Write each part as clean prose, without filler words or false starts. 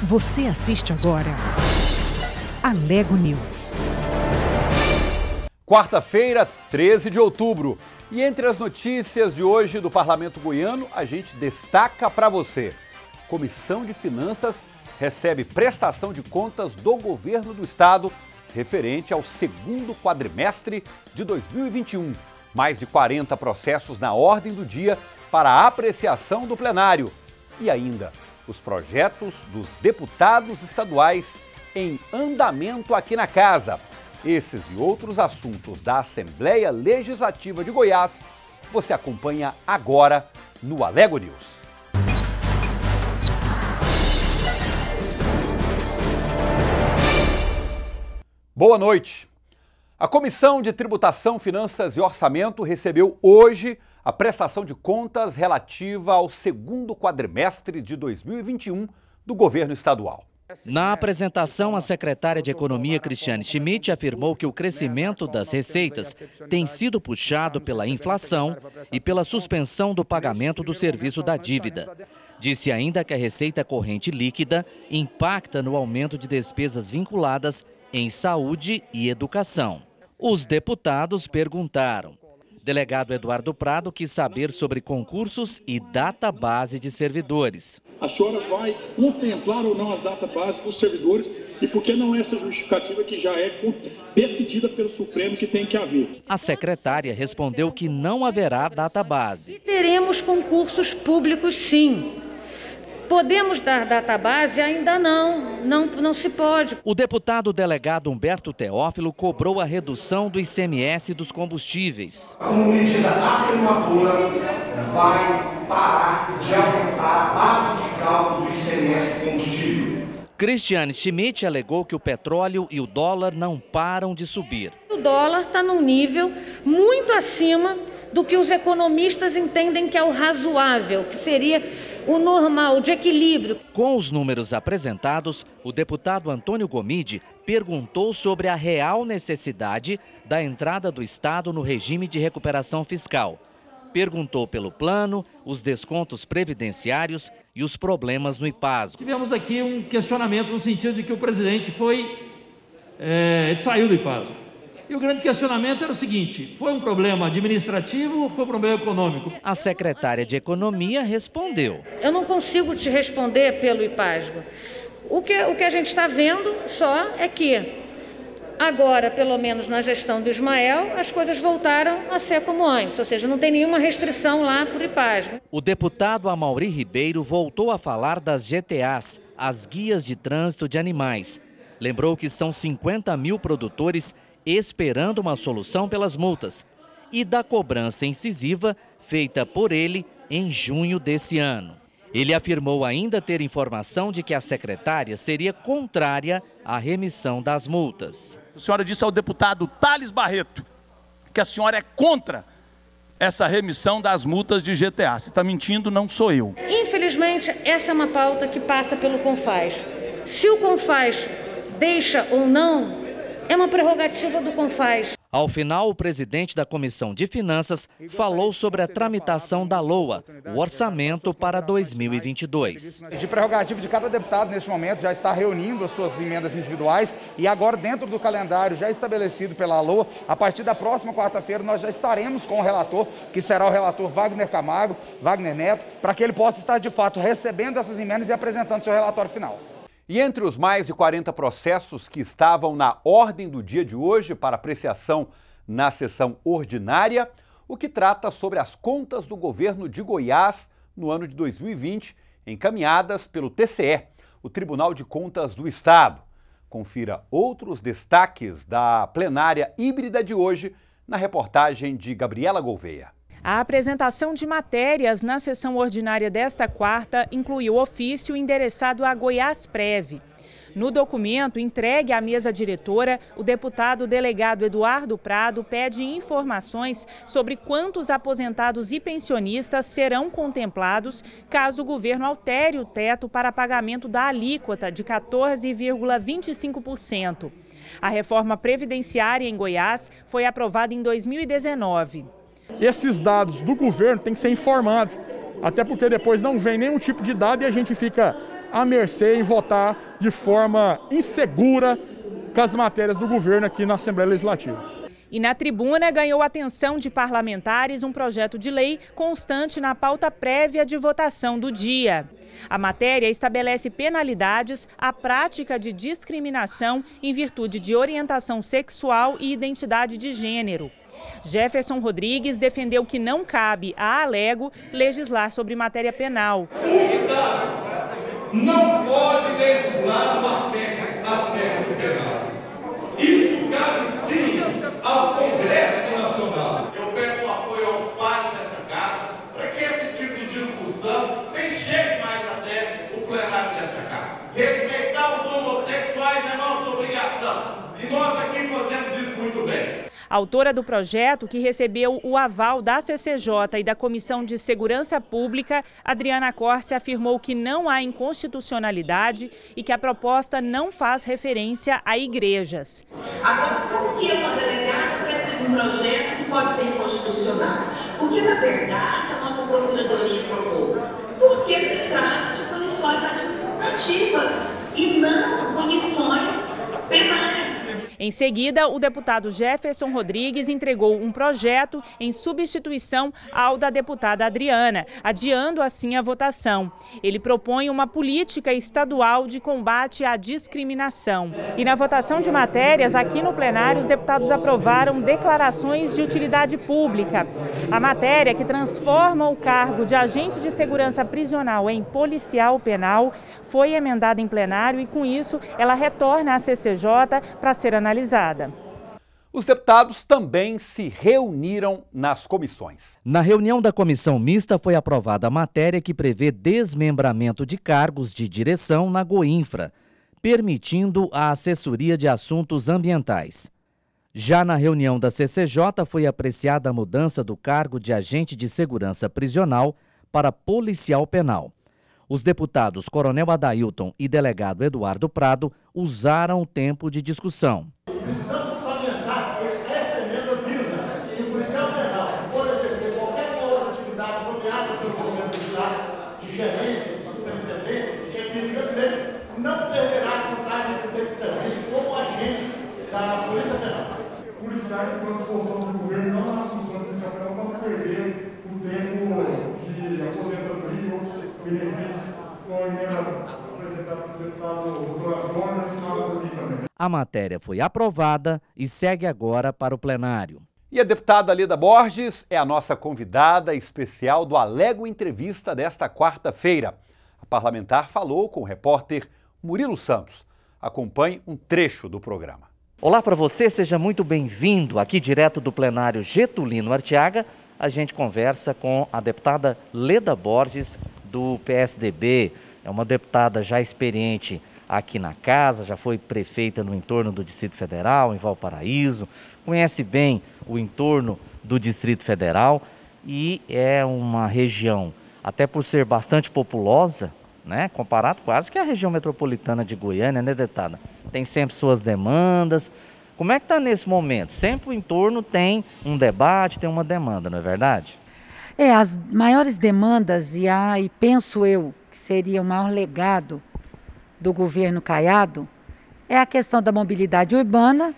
Você assiste agora Alego News. Quarta-feira, 13 de outubro. E entre as notícias de hoje do Parlamento Goiano, a gente destaca para você. Comissão de Finanças recebe prestação de contas do governo do estado referente ao segundo quadrimestre de 2021. Mais de 40 processos na ordem do dia para a apreciação do plenário. E ainda, os projetos dos deputados estaduais em andamento aqui na casa. Esses e outros assuntos da Assembleia Legislativa de Goiás, você acompanha agora no Alego News. Boa noite. A Comissão de Tributação, Finanças e Orçamento recebeu hoje a prestação de contas relativa ao segundo quadrimestre de 2021 do governo estadual. Na apresentação, a secretária de Economia, Cristiane Schmidt, afirmou que o crescimento das receitas tem sido puxado pela inflação e pela suspensão do pagamento do serviço da dívida. Disse ainda que a receita corrente líquida impacta no aumento de despesas vinculadas em saúde e educação. Os deputados perguntaram. Delegado Eduardo Prado quis saber sobre concursos e data-base de servidores. A senhora vai contemplar ou não as data-base dos servidores e por que não essa justificativa que já é decidida pelo Supremo que tem que haver? A secretária respondeu que não haverá data-base. Teremos concursos públicos, sim. Podemos dar data-base? Ainda não se pode. O deputado delegado Humberto Teófilo cobrou a redução do ICMS dos combustíveis. Como medida atenuadora, vai parar de aumentar a base de cálculo do ICMS do combustível. Cristiane Schmidt alegou que o petróleo e o dólar não param de subir. O dólar está num nível muito acima do que os economistas entendem que é o razoável, que seria o normal, de equilíbrio. Com os números apresentados, o deputado Antônio Gomide perguntou sobre a real necessidade da entrada do Estado no regime de recuperação fiscal. Perguntou pelo plano, os descontos previdenciários e os problemas no IPASGO. Tivemos aqui um questionamento no sentido de que o presidente ele saiu do IPASGO. E o grande questionamento era o seguinte: foi um problema administrativo ou foi um problema econômico? A secretária de Economia respondeu. Eu não consigo te responder pelo IPASGO. O que a gente está vendo só é que agora, pelo menos na gestão do Ismael, as coisas voltaram a ser como antes, ou seja, não tem nenhuma restrição lá para o IPASGO. O deputado Amaury Ribeiro voltou a falar das GTAs, as Guias de Trânsito de Animais. Lembrou que são 50 mil produtores esperando uma solução pelas multas e da cobrança incisiva feita por ele em junho desse ano. Ele afirmou ainda ter informação de que a secretária seria contrária à remissão das multas. A senhora disse ao deputado Thales Barreto que a senhora é contra essa remissão das multas de GTA. Se está mentindo, não sou eu. Infelizmente, essa é uma pauta que passa pelo CONFAS. Se o CONFAS deixa ou não, é uma prerrogativa do CONFAS. Ao final, o presidente da Comissão de Finanças falou sobre a tramitação da LOA, o orçamento para 2022. De prerrogativa de cada deputado, neste momento, já está reunindo as suas emendas individuais e agora, dentro do calendário já estabelecido pela LOA, a partir da próxima quarta-feira, nós já estaremos com o relator, que será o relator Wagner Camargo, Wagner Neto, para que ele possa estar, de fato, recebendo essas emendas e apresentando seu relatório final. E entre os mais de 40 processos que estavam na ordem do dia de hoje para apreciação na sessão ordinária, o que trata sobre as contas do governo de Goiás no ano de 2020, encaminhadas pelo TCE, o Tribunal de Contas do Estado. Confira outros destaques da plenária híbrida de hoje na reportagem de Gabriela Gouveia. A apresentação de matérias na sessão ordinária desta quarta incluiu ofício endereçado a Goiásprev. No documento entregue à mesa diretora, o deputado delegado Eduardo Prado pede informações sobre quantos aposentados e pensionistas serão contemplados caso o governo altere o teto para pagamento da alíquota de 14,25%. A reforma previdenciária em Goiás foi aprovada em 2019. Esses dados do governo têm que ser informados, até porque depois não vem nenhum tipo de dado e a gente fica à mercê em votar de forma insegura com as matérias do governo aqui na Assembleia Legislativa. E na tribuna ganhou atenção de parlamentares um projeto de lei constante na pauta prévia de votação do dia. A matéria estabelece penalidades à prática de discriminação em virtude de orientação sexual e identidade de gênero. Jefferson Rodrigues defendeu que não cabe à Alego legislar sobre matéria penal. O Estado não pode legislar matéria aspecto penal. Isso cabe sim ao Congresso Nacional. Eu peço apoio aos pares dessa casa para que esse tipo de discussão nem chegue mais até o plenário dessa casa. Respeitar os homossexuais é nossa obrigação e nós aqui fazemos isso muito bem. A autora do projeto, que recebeu o aval da CCJ e da Comissão de Segurança Pública, Adriana Corse, afirmou que não há inconstitucionalidade e que a proposta não faz referência a igrejas. Agora, por que uma delegada apresenta um projeto que pode ser inconstitucional? Porque, na verdade, a nossa Procuradoria informou. Porque se trata de punições administrativas e não punições penais. Em seguida, o deputado Jefferson Rodrigues entregou um projeto em substituição ao da deputada Adriana, adiando assim a votação. Ele propõe uma política estadual de combate à discriminação. E na votação de matérias, aqui no plenário, os deputados aprovaram declarações de utilidade pública. A matéria, que transforma o cargo de agente de segurança prisional em policial penal, foi emendada em plenário e, com isso, ela retorna à CCJ para ser analisada. Os deputados também se reuniram nas comissões. Na reunião da comissão mista foi aprovada a matéria que prevê desmembramento de cargos de direção na Goinfra, permitindo a assessoria de assuntos ambientais. Já na reunião da CCJ foi apreciada a mudança do cargo de agente de segurança prisional para policial penal. Os deputados Coronel Adailton e delegado Eduardo Prado usaram o tempo de discussão. Precisamos salientar que esta emenda visa que o policial penal que for exercer qualquer outra atividade nomeada pelo governo do Estado, de gerência, de superintendência, de chefia de gabinete, não perderá a contagem do tempo de serviço como agente da Polícia Penal. Policiais que estão à disposição do governo não nas funções do policial penal para perder o tempo de aposentadoria ou benefício com a emenda apresentada pelo deputado Doutor e assinada por mim também. A matéria foi aprovada e segue agora para o plenário. E a deputada Leda Borges é a nossa convidada especial do Alego Entrevista desta quarta-feira. A parlamentar falou com o repórter Murilo Santos. Acompanhe um trecho do programa. Olá para você, seja muito bem-vindo. Aqui direto do plenário Getulino Arteaga, a gente conversa com a deputada Leda Borges, do PSDB. É uma deputada já experiente aqui na casa, já foi prefeita no entorno do Distrito Federal, em Valparaíso, conhece bem o entorno do Distrito Federal e é uma região, até por ser bastante populosa, né, comparado quase que a região metropolitana de Goiânia, né, deputada? Tem sempre suas demandas. Como é que está nesse momento? Sempre o entorno tem um debate, tem uma demanda, não é verdade? As maiores demandas, e penso eu que seria o maior legado do governo Caiado, é a questão da mobilidade urbana,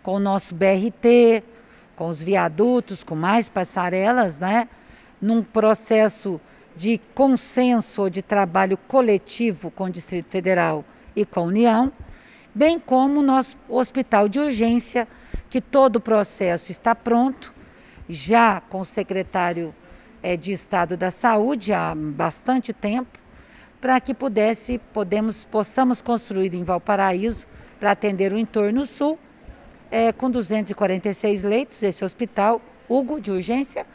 com o nosso BRT, com os viadutos, com mais passarelas, né? Num processo de consenso, de trabalho coletivo com o Distrito Federal e com a União, bem como o nosso hospital de urgência, que todo o processo está pronto, já com o secretário de Estado da Saúde há bastante tempo, para que possamos construir em Valparaíso, para atender o entorno sul, com 246 leitos, esse hospital, Hugo, de urgência,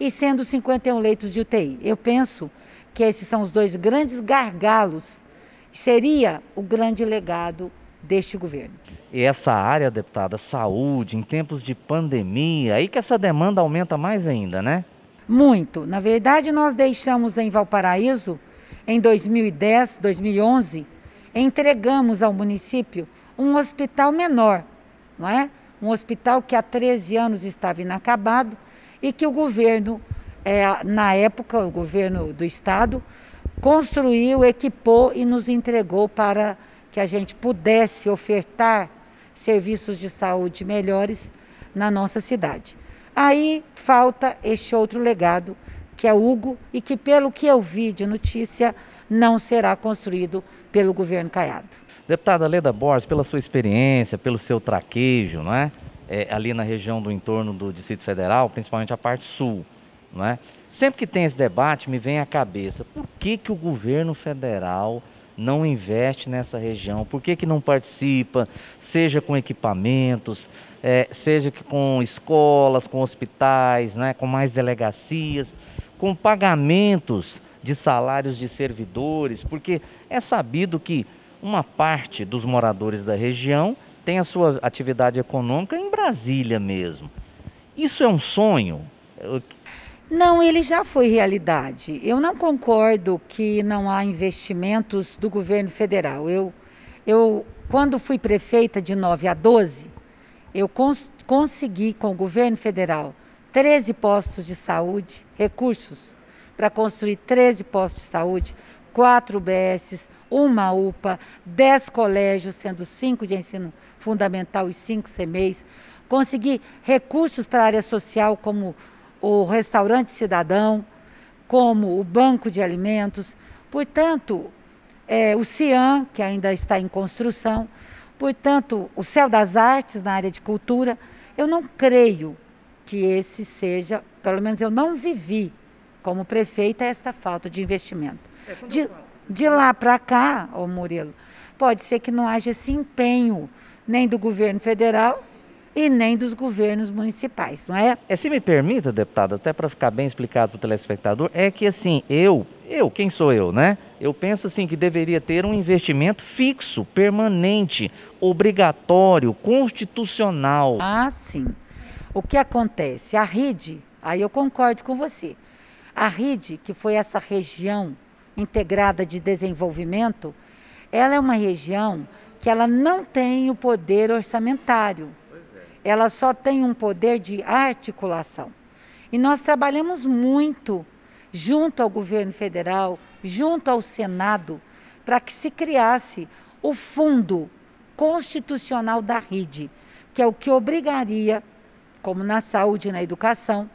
e sendo 51 leitos de UTI. Eu penso que esses são os dois grandes gargalos, seria o grande legado deste governo. E essa área, deputada, saúde, em tempos de pandemia, aí que essa demanda aumenta mais ainda, né? Muito. Na verdade, nós deixamos em Valparaíso, em 2010, 2011, entregamos ao município um hospital menor, não é? Um hospital que há 13 anos estava inacabado e que o governo, na época, o governo do Estado, construiu, equipou e nos entregou para que a gente pudesse ofertar serviços de saúde melhores na nossa cidade. Aí falta este outro legado, que é o Hugo, e que, pelo que eu vi de notícia, não será construído pelo governo Caiado. Deputada Leda Borges, pela sua experiência, pelo seu traquejo, não é? Ali na região do entorno do Distrito Federal, principalmente a parte sul, não é? Sempre que tem esse debate, me vem à cabeça, por que o governo federal não investe nessa região? Por que não participa, seja com equipamentos, seja com escolas, com hospitais, né, com mais delegacias, com pagamentos de salários de servidores? Porque é sabido que uma parte dos moradores da região tem a sua atividade econômica em Brasília mesmo. Isso é um sonho? Não, ele já foi realidade. Eu não concordo que não há investimentos do governo federal. Eu quando fui prefeita de 9 a 12, eu consegui com o governo federal 13 postos de saúde, recursos para construir 13 postos de saúde, 4 UBSs, uma UPA, 10 colégios, sendo 5 de ensino fundamental e 5 CMEs. Consegui recursos para a área social, como o restaurante cidadão, como o banco de alimentos, portanto, o CIAM, que ainda está em construção, portanto, o Céu das Artes na área de cultura. Eu não creio que esse seja, pelo menos eu não vivi como prefeita esta falta de investimento. De lá para cá, ô Murilo, pode ser que não haja esse empenho nem do governo federal e nem dos governos municipais, não é? Se me permita, deputada, até para ficar bem explicado para o telespectador, é que assim, quem sou eu, né? Eu penso assim que deveria ter um investimento fixo, permanente, obrigatório, constitucional. Ah, sim. O que acontece? A RIDE, aí eu concordo com você, a RIDE, que foi essa região integrada de desenvolvimento, ela é uma região que ela não tem o poder orçamentário. Ela só tem um poder de articulação. E nós trabalhamos muito junto ao governo federal, junto ao Senado, para que se criasse o fundo constitucional da RIDE, que é o que obrigaria, como na saúde e na educação,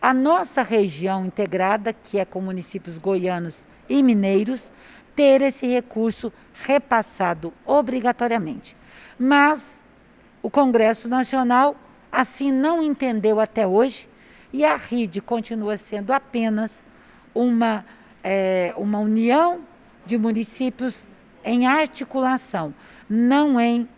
a nossa região integrada, que é com municípios goianos e mineiros, ter esse recurso repassado obrigatoriamente. Mas o Congresso Nacional assim não entendeu até hoje, e a RIDE continua sendo apenas uma união de municípios em articulação, não em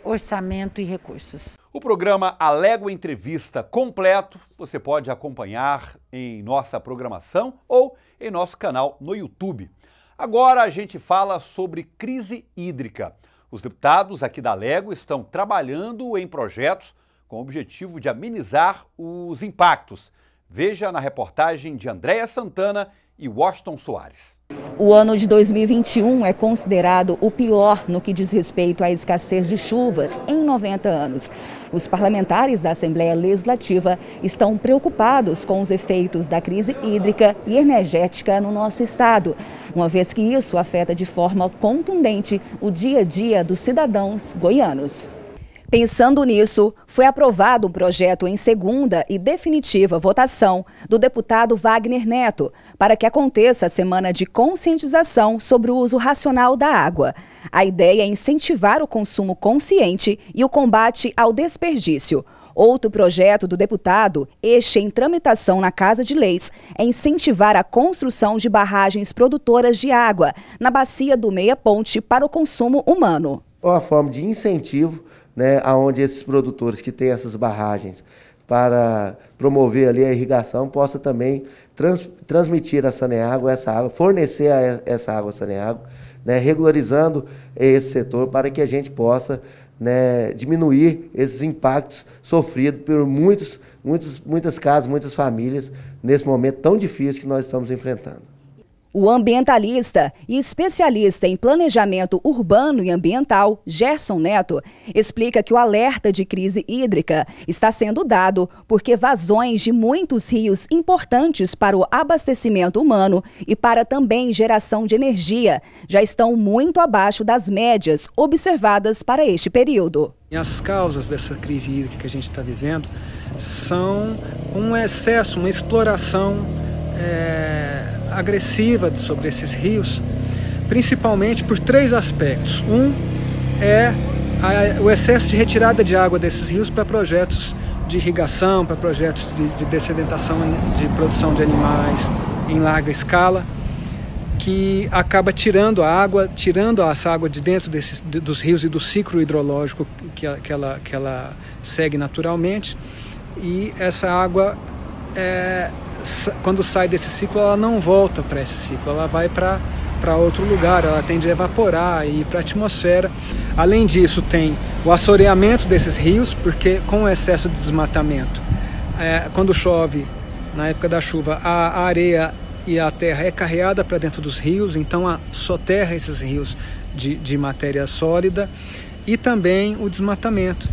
orçamento e recursos. O programa Alego Entrevista completo você pode acompanhar em nossa programação ou em nosso canal no YouTube. Agora a gente fala sobre crise hídrica. Os deputados aqui da Alego estão trabalhando em projetos com o objetivo de amenizar os impactos. Veja na reportagem de Andréia Santana e Washington Soares. O ano de 2021 é considerado o pior no que diz respeito à escassez de chuvas em 90 anos. Os parlamentares da Assembleia Legislativa estão preocupados com os efeitos da crise hídrica e energética no nosso estado, uma vez que isso afeta de forma contundente o dia a dia dos cidadãos goianos. Pensando nisso, foi aprovado um projeto em segunda e definitiva votação do deputado Wagner Neto para que aconteça a semana de conscientização sobre o uso racional da água. A ideia é incentivar o consumo consciente e o combate ao desperdício. Outro projeto do deputado, este em tramitação na Casa de Leis, é incentivar a construção de barragens produtoras de água na bacia do Meia Ponte para o consumo humano. Uma forma de incentivo, aonde esses produtores que têm essas barragens para promover ali a irrigação possa também transmitir a Saneago essa água, fornecer essa água a Saneago, regularizando esse setor para que a gente possa diminuir esses impactos sofridos por muitas casas, muitas famílias nesse momento tão difícil que nós estamos enfrentando. O ambientalista e especialista em planejamento urbano e ambiental, Gerson Neto, explica que o alerta de crise hídrica está sendo dado porque vazões de muitos rios importantes para o abastecimento humano e para também geração de energia já estão muito abaixo das médias observadas para este período. E as causas dessa crise hídrica que a gente está vivendo são um excesso, uma exploração agressiva sobre esses rios, principalmente por 3 aspectos. Um é o excesso de retirada de água desses rios para projetos de irrigação, para projetos de dessedentação de produção de animais em larga escala, que acaba tirando essa água de dentro dos rios e do ciclo hidrológico que ela segue naturalmente, e essa água quando sai desse ciclo, ela não volta para esse ciclo, ela vai para outro lugar, ela tende a evaporar e ir para a atmosfera. Além disso, tem o assoreamento desses rios, porque com o excesso de desmatamento, quando chove, na época da chuva, a areia e a terra é carreada para dentro dos rios, então soterra esses rios de matéria sólida, e também o desmatamento,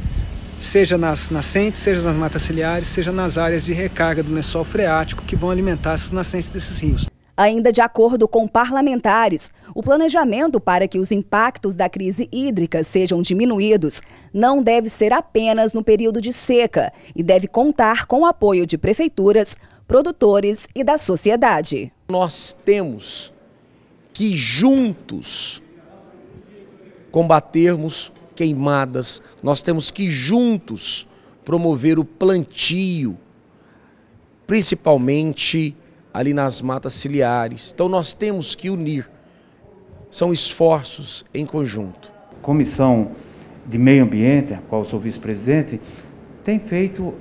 seja nas nascentes, seja nas matas ciliares, seja nas áreas de recarga do lençol freático que vão alimentar essas nascentes desses rios. Ainda de acordo com parlamentares, o planejamento para que os impactos da crise hídrica sejam diminuídos não deve ser apenas no período de seca e deve contar com o apoio de prefeituras, produtores e da sociedade. Nós temos que juntos combatermos queimadas, nós temos que juntos promover o plantio, principalmente ali nas matas ciliares. Então nós temos que unir, são esforços em conjunto. A Comissão de Meio Ambiente, a qual eu sou vice-presidente, tem feito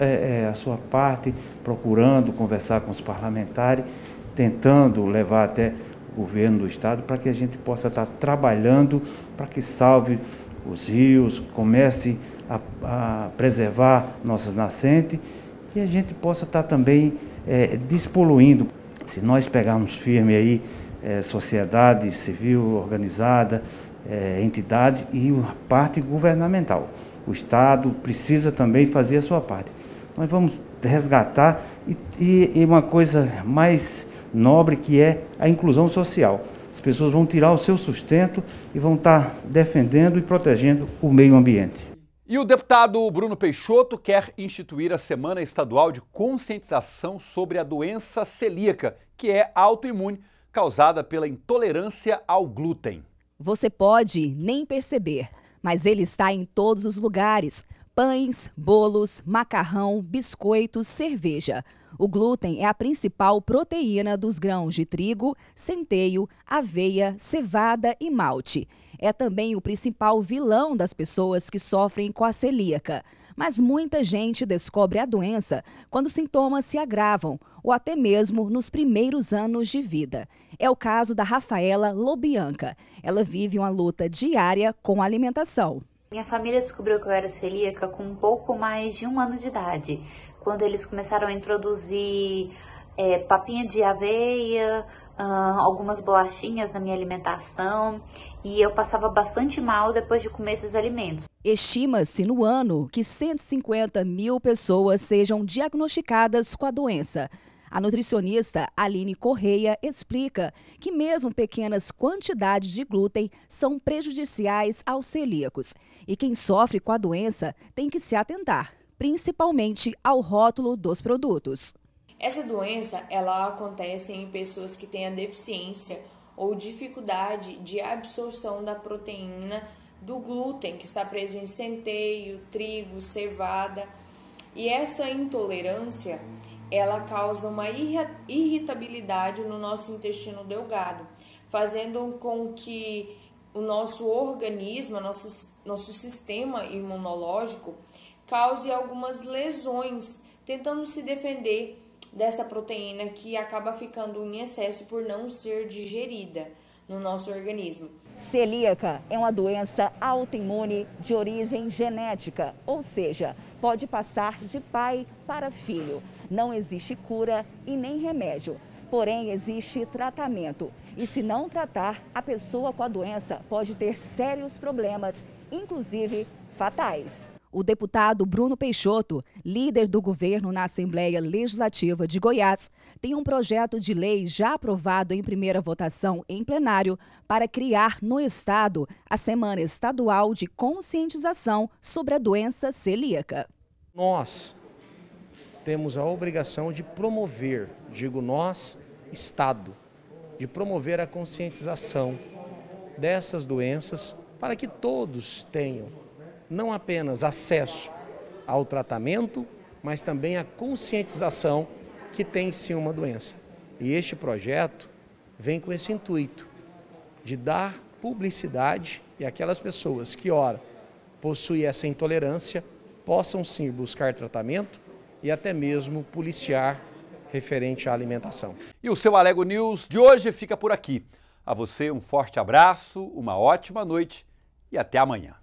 a sua parte, procurando conversar com os parlamentares, tentando levar até o governo do estado para que a gente possa estar trabalhando para que salve os rios, comece a preservar nossas nascentes e a gente possa estar também despoluindo. Se nós pegarmos firme aí sociedade civil organizada, entidades e a parte governamental, o Estado precisa também fazer a sua parte. Nós vamos resgatar e uma coisa mais nobre, que é a inclusão social. As pessoas vão tirar o seu sustento e vão estar defendendo e protegendo o meio ambiente. E o deputado Bruno Peixoto quer instituir a Semana Estadual de Conscientização sobre a doença celíaca, que é autoimune, causada pela intolerância ao glúten. Você pode nem perceber, mas ele está em todos os lugares. Pães, bolos, macarrão, biscoitos, cerveja. O glúten é a principal proteína dos grãos de trigo, centeio, aveia, cevada e malte. É também o principal vilão das pessoas que sofrem com a celíaca. Mas muita gente descobre a doença quando os sintomas se agravam ou até mesmo nos primeiros anos de vida. É o caso da Rafaela Lobianca. Ela vive uma luta diária com a alimentação. Minha família descobriu que eu era celíaca com um pouco mais de 1 ano de idade, quando eles começaram a introduzir papinha de aveia, algumas bolachinhas na minha alimentação, e eu passava bastante mal depois de comer esses alimentos. Estima-se no ano que 150 mil pessoas sejam diagnosticadas com a doença. A nutricionista Aline Correia explica que mesmo pequenas quantidades de glúten são prejudiciais aos celíacos. E quem sofre com a doença tem que se atentar, principalmente ao rótulo dos produtos. Essa doença, ela acontece em pessoas que têm a deficiência ou dificuldade de absorção da proteína do glúten, que está preso em centeio, trigo, cevada. E essa intolerância, ela causa uma irritabilidade no nosso intestino delgado, fazendo com que o nosso organismo, nosso sistema imunológico, cause algumas lesões, tentando se defender dessa proteína que acaba ficando em excesso por não ser digerida no nosso organismo. Celíaca é uma doença autoimune de origem genética, ou seja, pode passar de pai para filho. Não existe cura e nem remédio, porém existe tratamento. E se não tratar, a pessoa com a doença pode ter sérios problemas, inclusive fatais. O deputado Bruno Peixoto, líder do governo na Assembleia Legislativa de Goiás, tem um projeto de lei já aprovado em primeira votação em plenário para criar no estado a Semana Estadual de Conscientização sobre a doença celíaca. Nós temos a obrigação de promover, digo nós, Estado, de promover a conscientização dessas doenças para que todos tenham não apenas acesso ao tratamento, mas também a conscientização que tem sim uma doença. E este projeto vem com esse intuito de dar publicidade e aquelas pessoas que, ora, possuem essa intolerância, possam sim buscar tratamento e até mesmo policiar referente à alimentação. E o seu Alego News de hoje fica por aqui. A você um forte abraço, uma ótima noite e até amanhã.